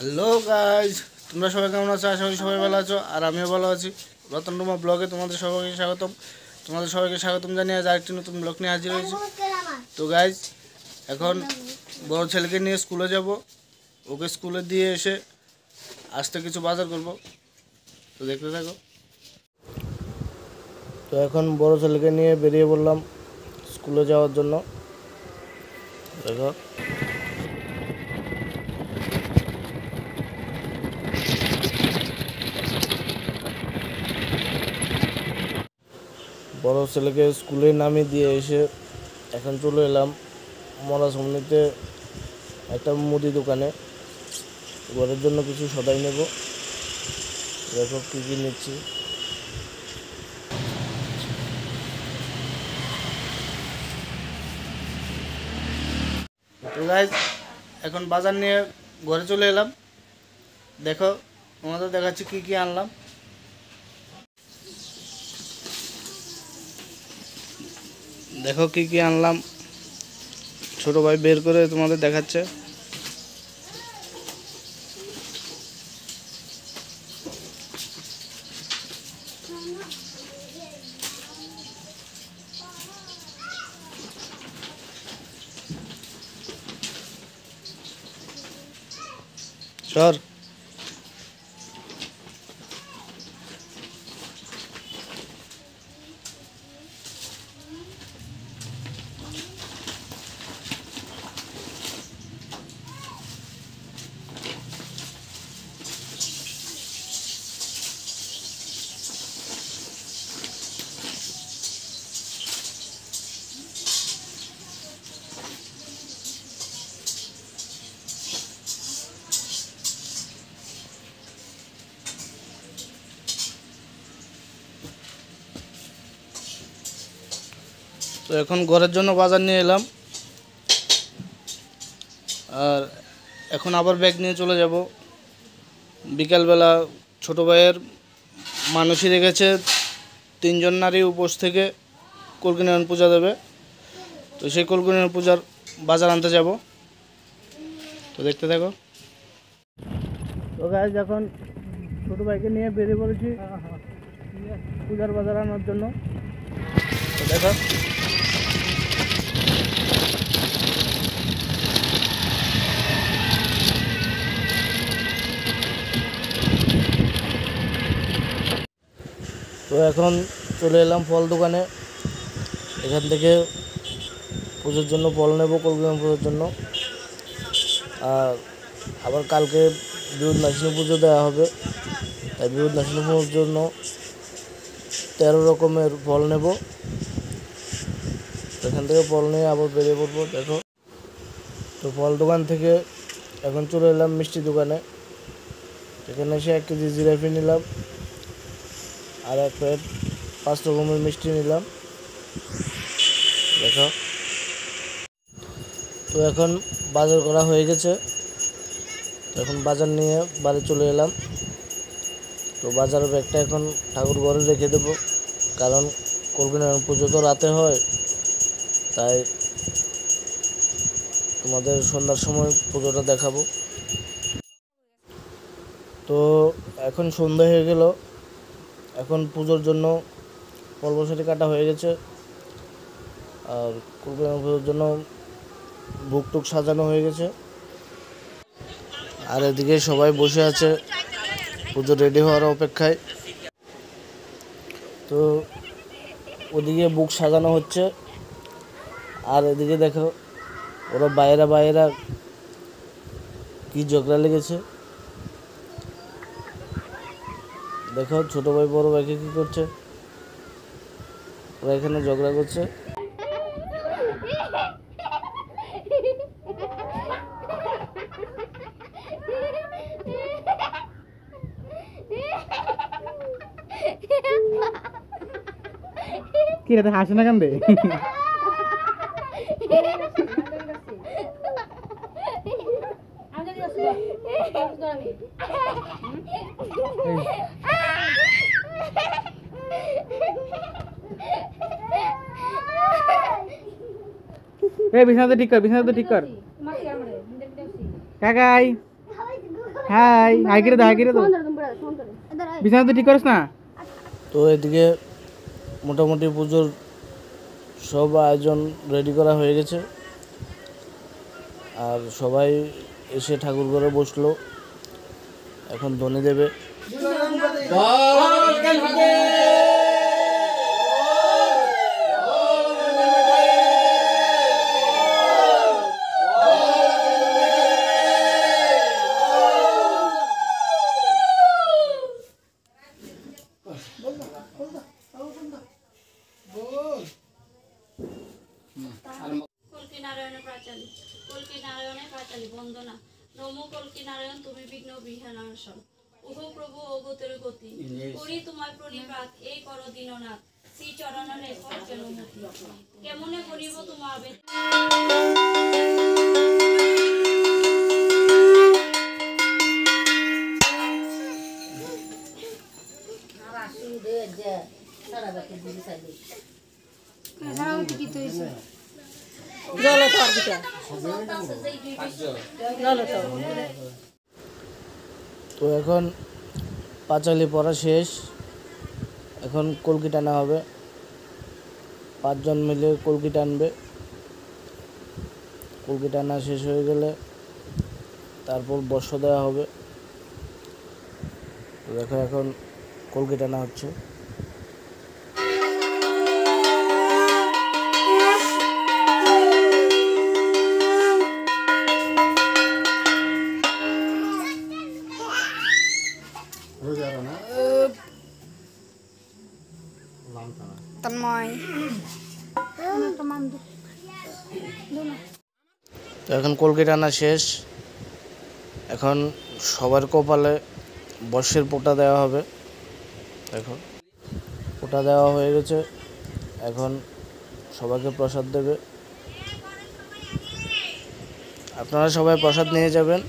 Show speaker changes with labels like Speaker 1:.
Speaker 1: Hello guys, তোমরা সবাই কেমন আছো? আশা করি সবাই ভালো আছো, আর আমিও ভালো আছি। রতন রুমা ব্লগে তোমাদের সবাইকে স্বাগতম জানিয়ে আজ আরেকটি নতুন ব্লগ নিয়ে হাজির হয়েছি। তো গাইজ, এখন বড় ছেলেকে নিয়ে স্কুলে যাব। ওকে স্কুলে দিয়ে এসে আসতে কিছু বাজার করব, তো দেখতে থাকো। তো এখন বড় ছেলেকে নিয়ে বেরিয়ে পড়লাম স্কুলে যাওয়ার জন্য। দেখো, বড় ছেলেকে স্কুলে নামিয়ে দিয়ে এসে এখন চলে এলাম মরাসমনিতে একটা মুদি দোকানে। ঘরের জন্য কিছু সদাই নেব। দেখো কী কী নিচ্ছি। তো গাইজ, এখন বাজার নিয়ে ঘরে চলে এলাম। দেখো, তোমাদের দেখাচ্ছি কী কী আনলাম। দেখো কী কী আনলাম, ছোট ভাই বের করে তোমাদের দেখাচ্ছে। সর। তো এখন ঘরের জন্য বাজার নিয়ে এলাম, আর এখন আবার ব্যাগ নিয়ে চলে যাব। বিকালবেলা ছোট ভাইয়ের মানসী রেখেছে, 3 জন নারী উপোস থেকে কল্যাণ পূজা দেবে। তো সেই কল্যাণ পূজার বাজার আনতে যাব, তো দেখতে থাকো। তো গাইজ, এখন ছোট ভাইকে নিয়ে বেরিয়ে পড়েছি পূজার বাজার আনার জন্য। তো দেখো, তো এখন চলে এলাম ফল দোকানে। এখান থেকে পুজোর জন্য ফল নেব, কল্যাণ পুজোর জন্য। আর আবার কালকে বৃহন্নাসিনী পুজো দেওয়া হবে, তাই বৃহন্নাসিনী পুজোর জন্য 13 রকমের ফল নেব। এখান থেকে ফল নিয়ে আবার বেরিয়ে পড়বো। দেখো, তো ফল দোকান থেকে এখন চলে এলাম মিষ্টি দোকানে। এখানে এসে 1 কেজি জিলাপি নিলাম, আর 1 প্লেট 5 রকমের মিষ্টি নিলাম। দেখো, তো এখন বাজার করা হয়ে গেছে। এখন বাজার নিয়ে বাড়ি চলে এলাম। তো বাজারের ব্যাগটা এখন ঠাকুর ঘরে রেখে দেবো, কারণ কল্যাণ পুজো তো রাতে হয়, তাই তোমাদের সন্ধ্যার সময় পুজোটা দেখাবো। তো এখন সন্ধ্যা হয়ে গেল, এখন পুজোর জন্য কলবসারি কাটা হয়ে গেছে, আর কল্যাণ পুজোর জন্য বুক টুক সাজানো হয়ে গেছে। আর এদিকে সবাই বসে আছে পুজো রেডি হওয়ার অপেক্ষায়। তো ওদিকে বুক সাজানো হচ্ছে, আর এদিকে দেখো ওরা বাইরা কি ঝগড়া লেগেছে। দেখো ছোট ভাই বড় ভাইকে কি করছে, ওরা এখানে ঝগড়া করছে।
Speaker 2: কি রে, হাসে না কেন রে? এই বিছানাতে ঠিক কর, বিছানাতে ঠিক কর। কাকাই হাই হাই করে দাও বিছানা তো ঠিক করিস না।
Speaker 1: তো এদিকে মোটামুটি পুজোর সব আয়োজন রেডি করা হয়ে গেছে, আর সবাই এসে ঠাকুর ঘরে বসলো। এখন ধ্বনি দেবে।
Speaker 3: কল্কি নারায়ণের প্রাচালী, কল্কি নারায়ণের প্রাচালী বন্দনা। নমো কল্কি নারায়ণ, তুমি বিঘ্ন বিহানাশন। ওহো প্রভু অগতের গতি, করি তোমার প্রণিপাত, এই কর দীননাথ। শ্রী চরণে যেন মতি, কেমনে করিব তোমার আবেদন।
Speaker 1: তো এখন পাঁচালি পড়া শেষ, এখন কলকি টানা হবে। 5 জন মিলে কলকি টানবে। কলকি টানা শেষ হয়ে গেলে তারপর বর্ষ দেওয়া হবে। তো দেখো এখন কলকি টানা হচ্ছে। তো এখন কলকি টানা শেষ, এখন সবার কপালে বর্ষের পোঁটা দেওয়া হবে। এখন পোঁটা দেওয়া হয়ে গেছে, এখন সবাইকে প্রসাদ দেবে। আপনারা সবাই প্রসাদ নিয়ে যাবেন।